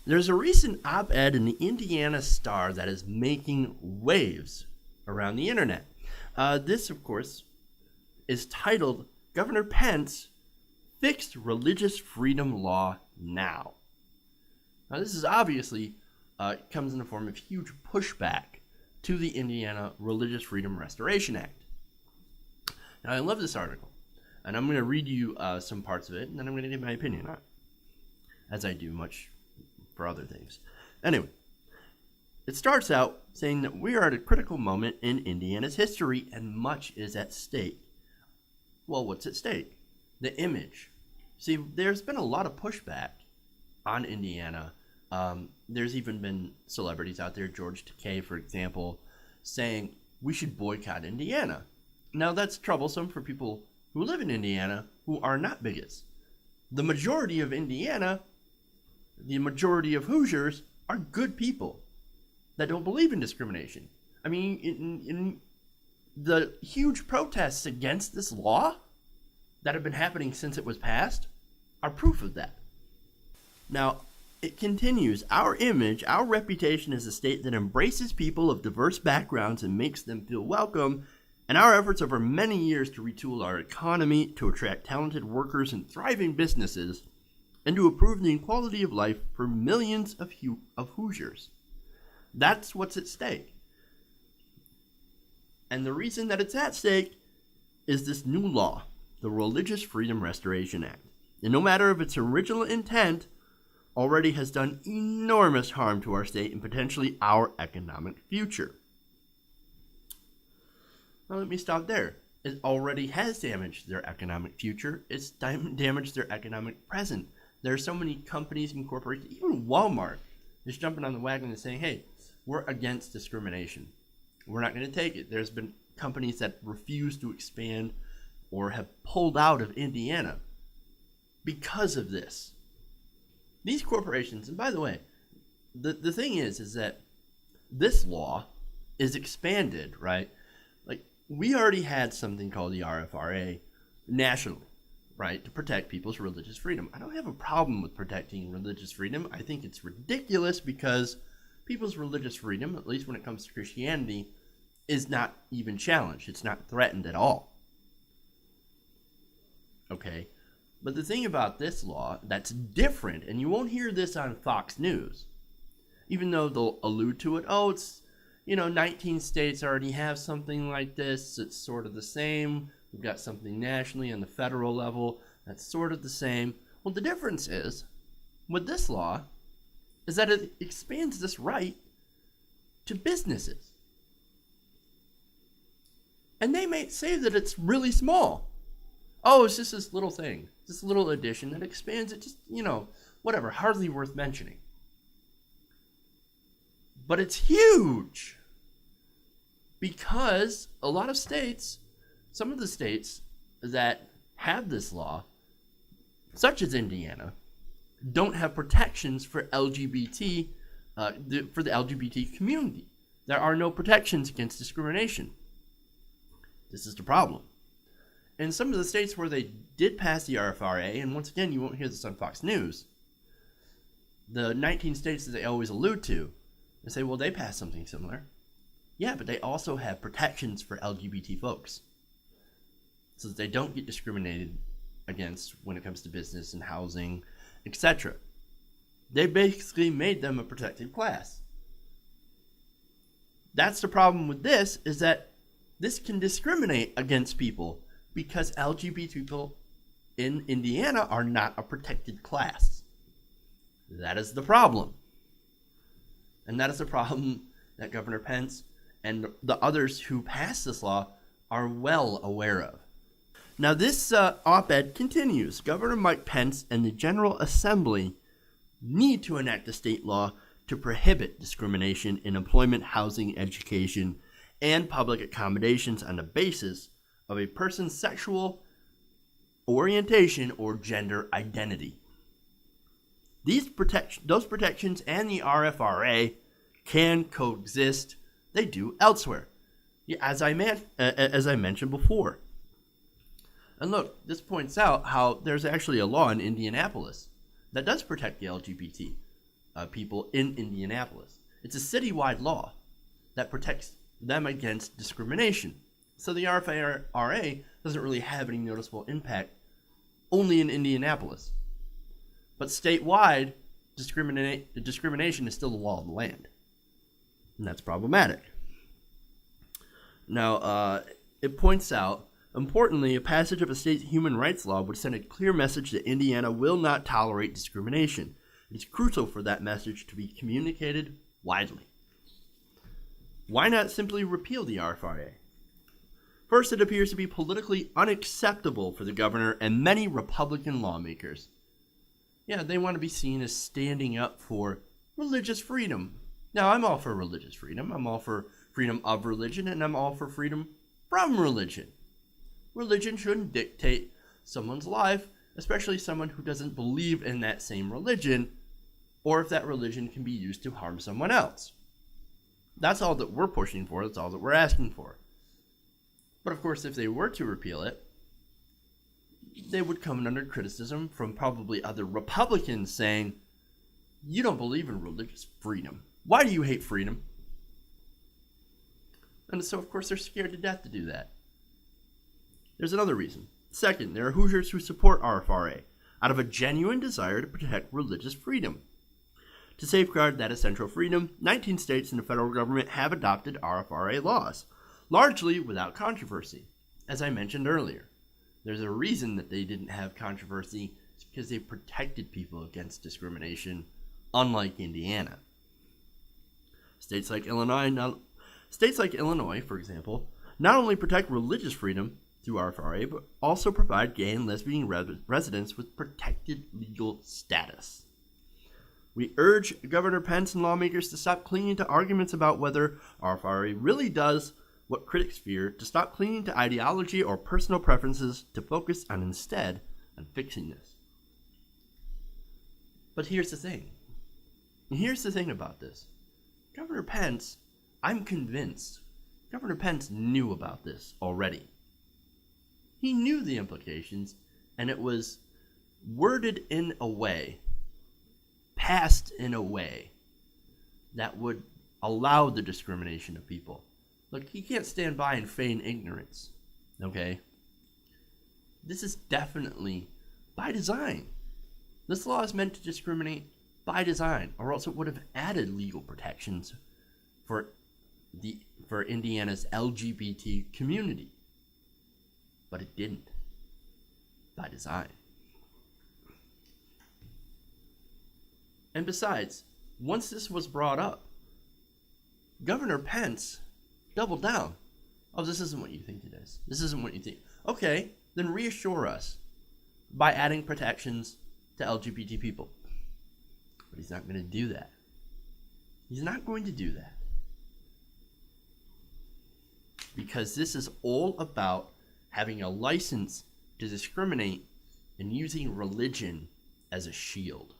There's a recent op-ed in the Indiana Star that is making waves around the internet. This, of course, is titled, Governor Pence Fixed Religious Freedom Law Now. Now, this is obviously comes in the form of huge pushback to the Indiana Religious Freedom Restoration Act. Now, I love this article, and I'm going to read you some parts of it, and then I'm going to give my opinion on it, as I do much for other things. Anyway, it starts out saying that we are at a critical moment in Indiana's history, and much is at stake. Well, what's at stake? The image. See, there's been a lot of pushback on Indiana. There's even been celebrities out there, George Takei, for example, saying we should boycott Indiana. Now, that's troublesome for people who live in Indiana who are not bigots. The majority of Indiana, the majority of Hoosiers, are good people that don't believe in discrimination. I mean, in the huge protests against this law that have been happening since it was passed are proof of that. Now, it continues, our image, our reputation as a state that embraces people of diverse backgrounds and makes them feel welcome, and our efforts over many years to retool our economy to attract talented workers and thriving businesses, and to improve the quality of life for millions of Hoosiers. That's what's at stake. And the reason that it's at stake is this new law, the Religious Freedom Restoration Act. And no matter if its original intent already has done enormous harm to our state and potentially our economic future. Now let me stop there. It already has damaged their economic future. It's damaged their economic present. There are so many companies and corporations, even Walmart is jumping on the wagon and saying, hey, we're against discrimination. We're not going to take it. There's been companies that refuse to expand or have pulled out of Indiana because of this. These corporations, and by the way, the thing is that this law is expanded, right? Like, we already had something called the RFRA nationally, right, to protect people's religious freedom. I don't have a problem with protecting religious freedom. I think it's ridiculous because people's religious freedom, at least when it comes to Christianity, is not even challenged. It's not threatened at all. Okay? But the thing about this law that's different, and you won't hear this on Fox News, even though they'll allude to it, oh, it's, 19 states already have something like this. It's sort of the same. We've got something nationally on the federal level that's sort of the same. Well, the difference is, with this law, is that it expands this right to businesses. And they may say that it's really small. Oh, it's just this little thing, this little addition that expands it, just, whatever, hardly worth mentioning. But it's huge because a lot of states, some of the states that have this law, such as Indiana, don't have protections for LGBT, for the LGBT community. There are no protections against discrimination. This is the problem. In some of the states where they did pass the RFRA, and once again, you won't hear this on Fox News, the 19 states that they always allude to, they say, well, they passed something similar. Yeah, but they also have protections for LGBT folks, so that they don't get discriminated against when it comes to business and housing, etc. They basically made them a protected class. That's the problem with this, is that this can discriminate against people because LGBT people in Indiana are not a protected class. That is the problem. And that is the problem that Governor Pence and the others who passed this law are well aware of. Now, this op-ed continues. Governor Mike Pence and the General Assembly need to enact a state law to prohibit discrimination in employment, housing, education, and public accommodations on the basis of a person's sexual orientation or gender identity. Those protections and the RFRA can coexist. They do elsewhere, as I mentioned before. And look, this points out how there's actually a law in Indianapolis that does protect the LGBT people in Indianapolis. It's a citywide law that protects them against discrimination. So the RFRA doesn't really have any noticeable impact only in Indianapolis. But statewide, discrimination is still the law of the land. And that's problematic. Now, it points out, importantly, a passage of a state's human rights law would send a clear message that Indiana will not tolerate discrimination. It is crucial for that message to be communicated widely. Why not simply repeal the RFRA? First, it appears to be politically unacceptable for the governor and many Republican lawmakers. Yeah, they want to be seen as standing up for religious freedom. Now, I'm all for religious freedom. I'm all for freedom of religion, and I'm all for freedom from religion. Religion shouldn't dictate someone's life, especially someone who doesn't believe in that same religion, or if that religion can be used to harm someone else. That's all that we're pushing for. That's all that we're asking for. But of course, if they were to repeal it, they would come under criticism from probably other Republicans saying, you don't believe in religious freedom. Why do you hate freedom? And so, of course, they're scared to death to do that. There's another reason. Second, there are Hoosiers who support RFRA out of a genuine desire to protect religious freedom. To safeguard that essential freedom, 19 states and the federal government have adopted RFRA laws, largely without controversy. As I mentioned earlier, there's a reason that they didn't have controversy. It's because they protected people against discrimination, unlike Indiana. States like Illinois, for example, not only protect religious freedom through RFRA, but also provide gay and lesbian residents with protected legal status. We urge Governor Pence and lawmakers to stop clinging to arguments about whether RFRA really does what critics fear, to stop clinging to ideology or personal preferences, to focus instead on fixing this. But here's the thing. Here's the thing about this. Governor Pence, I'm convinced, Governor Pence knew about this already. He knew the implications, and it was worded in a way, passed in a way, that would allow the discrimination of people. Look, he can't stand by and feign ignorance, okay? This is definitely by design. This law is meant to discriminate by design, or else it would have added legal protections for Indiana's LGBT community. But it didn't, by design. And besides, once this was brought up, Governor Pence doubled down. Oh, this isn't what you think it is. This isn't what you think. Okay, then reassure us by adding protections to LGBT people. But he's not going to do that. He's not going to do that. Because this is all about having a license to discriminate and using religion as a shield.